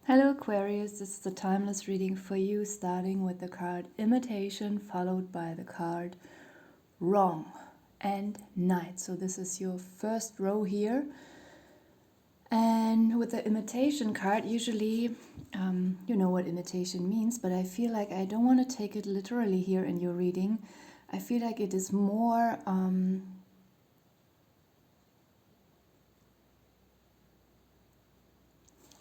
Hello Aquarius, this is the timeless reading for you, starting with the card Imitation, followed by the card Wrong and Knight. So this is your first row here. And with the imitation card, usually, you know what imitation means, but I feel like I don't want to take it literally here in your reading. I feel like it is more...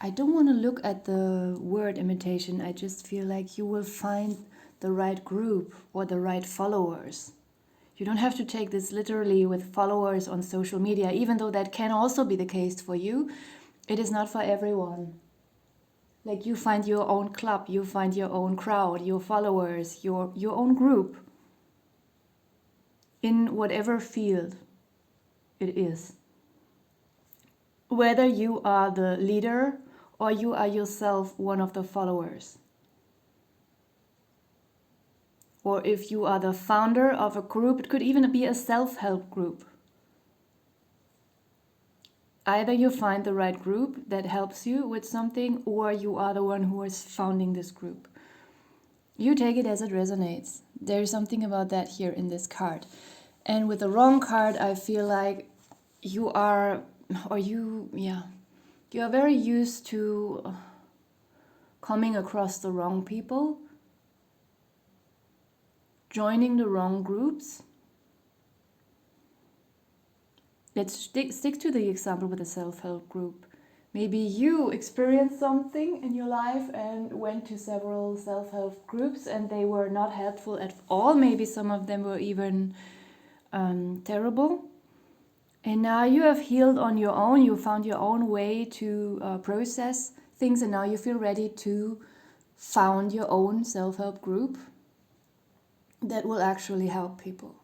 I don't want to look at the word imitation. I just feel like you will find the right group or the right followers. You don't have to take this literally with followers on social media, even though that can also be the case for you. It is not for everyone. Like you find your own club, you find your own crowd, your followers, your own group in whatever field it is. Whether you are the leader or you are yourself one of the followers. Or if you are the founder of a group, it could even be a self-help group. Either you find the right group that helps you with something, or you are the one who is founding this group. You take it as it resonates. There's something about that here in this card. And with the wrong card, I feel like you are very used to coming across the wrong people, joining the wrong groups. Let's stick to the example with the self-help group. Maybe you experienced something in your life and went to several self-help groups and they were not helpful at all. Maybe some of them were even terrible. And now you have healed on your own. You found your own way to process things, and now you feel ready to found your own self-help group that will actually help people.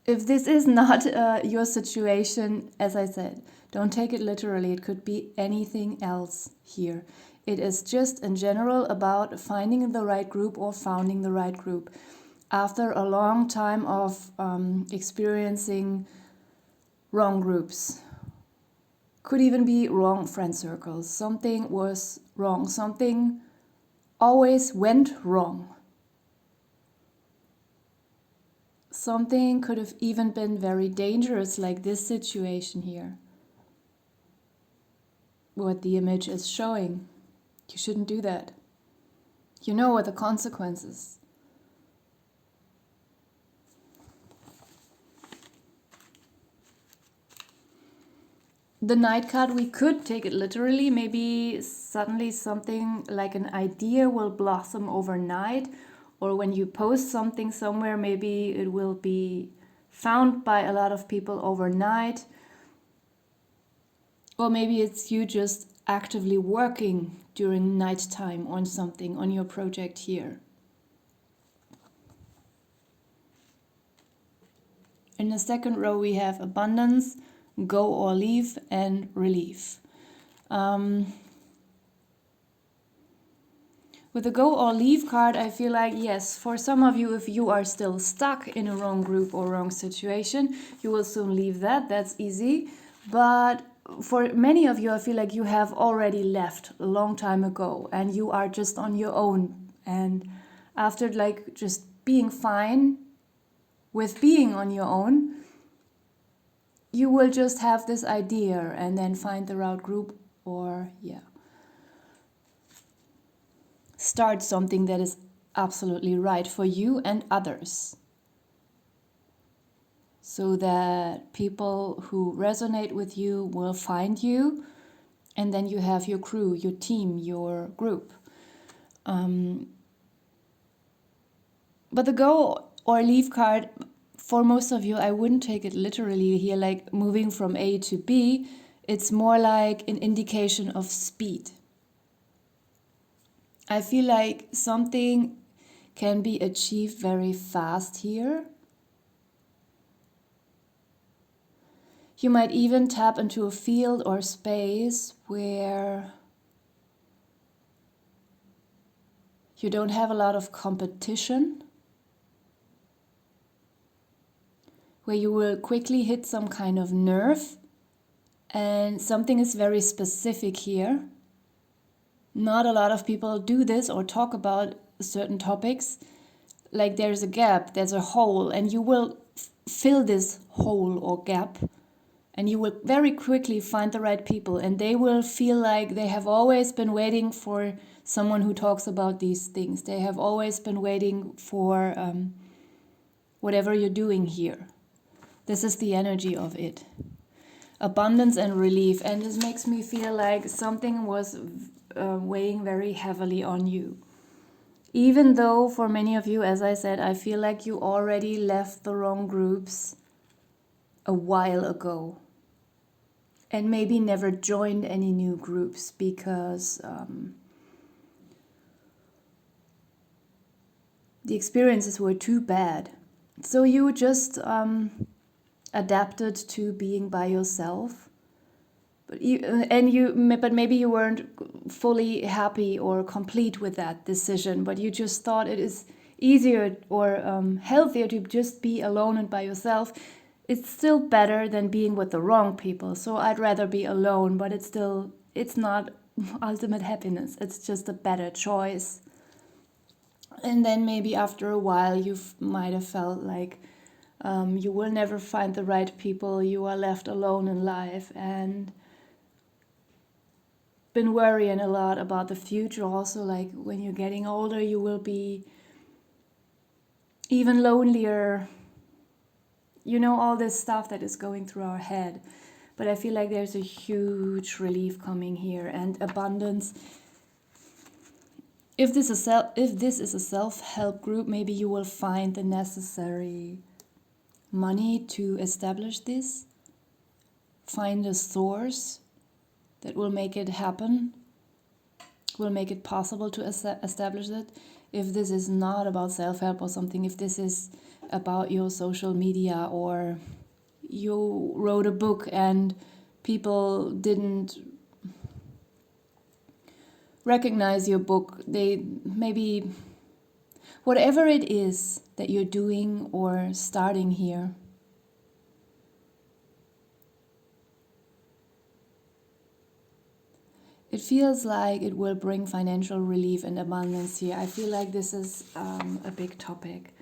If this is not your situation, as I said, don't take it literally. It could be anything else here. It is just in general about finding the right group or founding the right group. After a long time of experiencing wrong groups, could even be wrong friend circles. Something was wrong. Something always went wrong. Something could have even been very dangerous, like this situation here. What the image is showing. You shouldn't do that. You know what the consequences. The Knight card, we could take it literally. Maybe suddenly something like an idea will blossom overnight. Or when you post something somewhere, maybe it will be found by a lot of people overnight. Or maybe it's you just actively working during nighttime on something, on your project here. In the second row we have abundance, go or leave, and relief. With the go or leave card, I feel like, yes, for some of you, if you are still stuck in a wrong group or wrong situation, you will soon leave that. That's easy. But for many of you, I feel like you have already left a long time ago and you are just on your own. And after like just being fine with being on your own, you will just have this idea and then find the right group or, start something that is absolutely right for you and others. So that people who resonate with you will find you, and then you have your crew, your team, your group. But the go or leave card, for most of you, I wouldn't take it literally here, like moving from A to B. It's more like an indication of speed. I feel like something can be achieved very fast here. You might even tap into a field or space where you don't have a lot of competition, where you will quickly hit some kind of nerve, and something is very specific here. not a lot of people do this or talk about certain topics. Like there's a gap, there's a hole, and you will fill this hole or gap, and you will very quickly find the right people, and they will feel like they have always been waiting for someone who talks about these things. They have always been waiting for whatever you're doing here. This is the energy of it. Abundance and relief. And this makes me feel like something was weighing very heavily on you. Even though for many of you, as I said, I feel like you already left the wrong groups a while ago. And maybe never joined any new groups because the experiences were too bad. So you just adapted to being by yourself. But maybe you weren't fully happy or complete with that decision, but you just thought it is easier or healthier to just be alone and by yourself. It's still better than being with the wrong people. So I'd rather be alone, but it's not ultimate happiness. It's just a better choice. And then maybe after a while you might have felt like you will never find the right people. You are left alone in life and been worrying a lot about the future also. Like when you're getting older, you will be even lonelier. You know, all this stuff that is going through our head. But I feel like there's a huge relief coming here and abundance. If this is a self-help group, maybe you will find the necessary money to establish this. Find a source that will make it happen, will make it possible to establish it. If this is not about self-help or something, if this is about your social media or you wrote a book and people didn't recognize your book, they maybe whatever it is that you're doing or starting here, it feels like it will bring financial relief and abundance here. I feel like this is a big topic.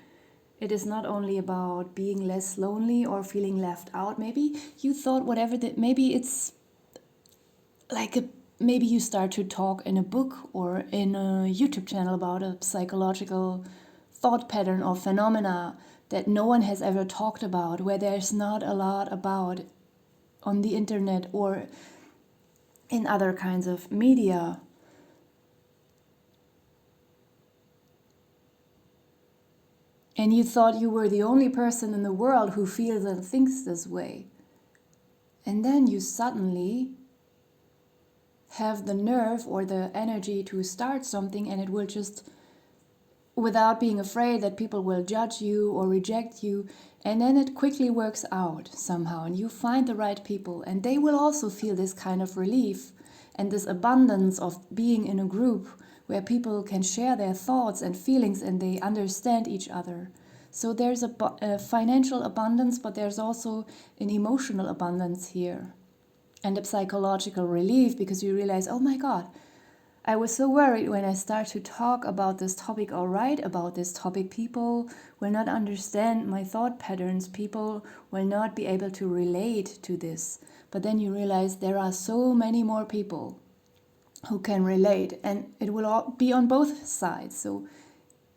It is not only about being less lonely or feeling left out. Maybe you thought whatever that, maybe it's like maybe you start to talk in a book or in a YouTube channel about a psychological thought pattern or phenomena that no one has ever talked about, where there's not a lot about on the internet or in other kinds of media. And you thought you were the only person in the world who feels and thinks this way. And then you suddenly have the nerve or the energy to start something, and it will just, without being afraid that people will judge you or reject you, and then it quickly works out somehow, and you find the right people, and they will also feel this kind of relief and this abundance of being in a group where people can share their thoughts and feelings and they understand each other. So there's a financial abundance, but there's also an emotional abundance here. And a psychological relief, because you realize, oh my God, I was so worried when I start to talk about this topic or write about this topic. People will not understand my thought patterns. People will not be able to relate to this. But then you realize there are so many more people who can relate, and it will all be on both sides. So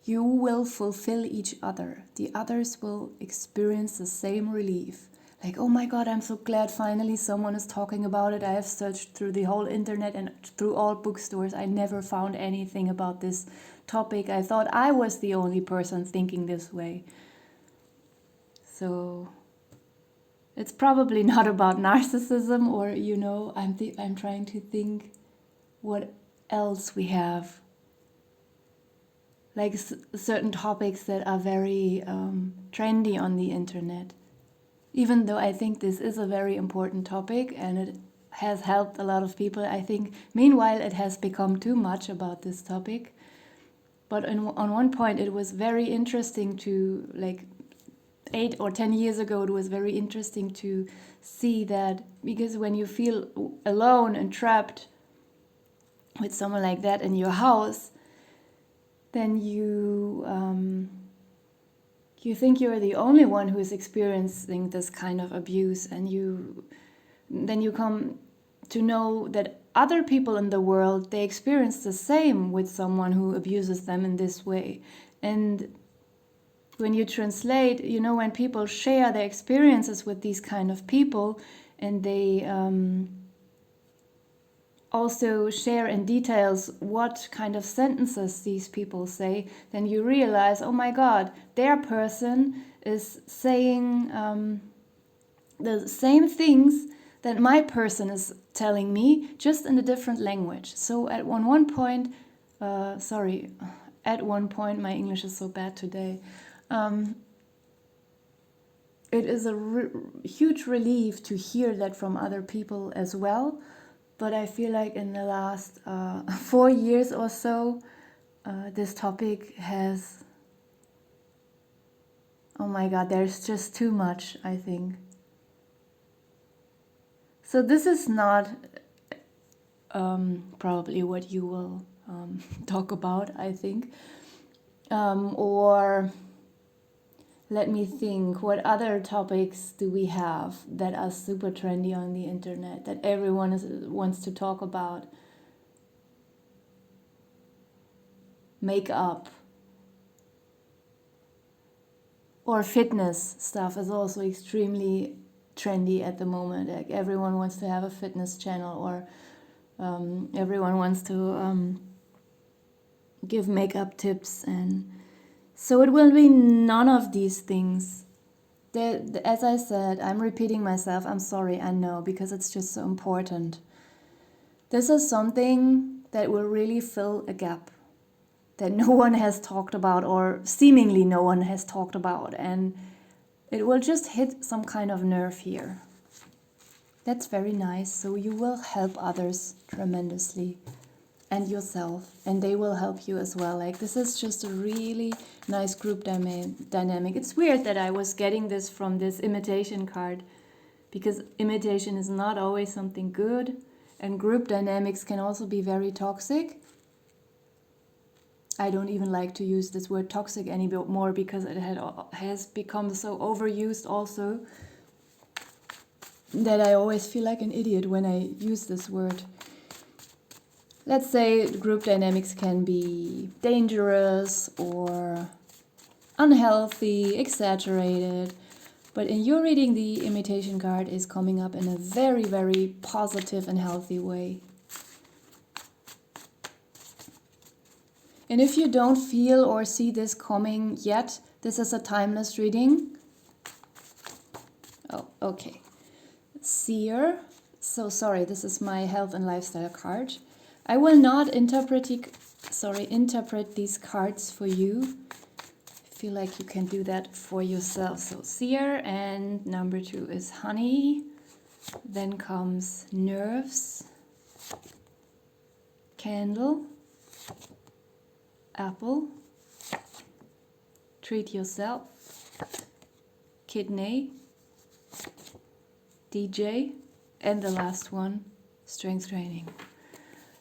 you will fulfill each other. The others will experience the same relief. Like, oh my God, I'm so glad finally someone is talking about it. I have searched through the whole internet and through all bookstores. I never found anything about this topic. I thought I was the only person thinking this way. So it's probably not about narcissism or, I'm trying to think what else we have. Like certain topics that are very trendy on the internet. Even though I think this is a very important topic and it has helped a lot of people, I think meanwhile it has become too much about this topic. But on one point it was very interesting to, like 8 or 10 years ago, it was very interesting to see that, because when you feel alone and trapped with someone like that in your house, then you think you're the only one who is experiencing this kind of abuse, and then you come to know that other people in the world, they experience the same with someone who abuses them in this way. And when you translate, when people share their experiences with these kind of people, and they also share in details what kind of sentences these people say, then you realize, oh my God, their person is saying the same things that my person is telling me, just in a different language. So at one point, my English is so bad today. It is a huge relief to hear that from other people as well. But I feel like in the last 4 years or so, this topic has, oh my God, there's just too much, I think. So this is not probably what you will talk about, I think. Or let me think, what other topics do we have that are super trendy on the internet that everyone wants to talk about? Makeup. Or fitness stuff is also extremely trendy at the moment. Like everyone wants to have a fitness channel, or everyone wants to give makeup tips, and so it will be none of these things. As I said, I'm repeating myself, I'm sorry, I know, because it's just so important. This is something that will really fill a gap that no one has talked about, or seemingly no one has talked about, and it will just hit some kind of nerve here. That's very nice, so you will help others tremendously, and yourself, and they will help you as well. Like, this is just a really nice group dynamic. It's weird that I was getting this from this imitation card, because imitation is not always something good, and group dynamics can also be very toxic. I don't even like to use this word toxic anymore, because it has become so overused also, that I always feel like an idiot when I use this word. Let's say group dynamics can be dangerous or unhealthy, exaggerated, but in your reading, the imitation card is coming up in a very, very positive and healthy way. And if you don't feel or see this coming yet, this is a timeless reading. Oh, okay. Seer. So sorry, this is my health and lifestyle card. I will not interpret these cards for you. I feel like you can do that for yourself. So Seer, and number 2 is Honey. Then comes Nerves, Candle, Apple, Treat Yourself, Kidney, DJ, and the last one, Strength Training.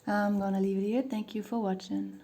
I'm gonna leave it here. Thank you for watching.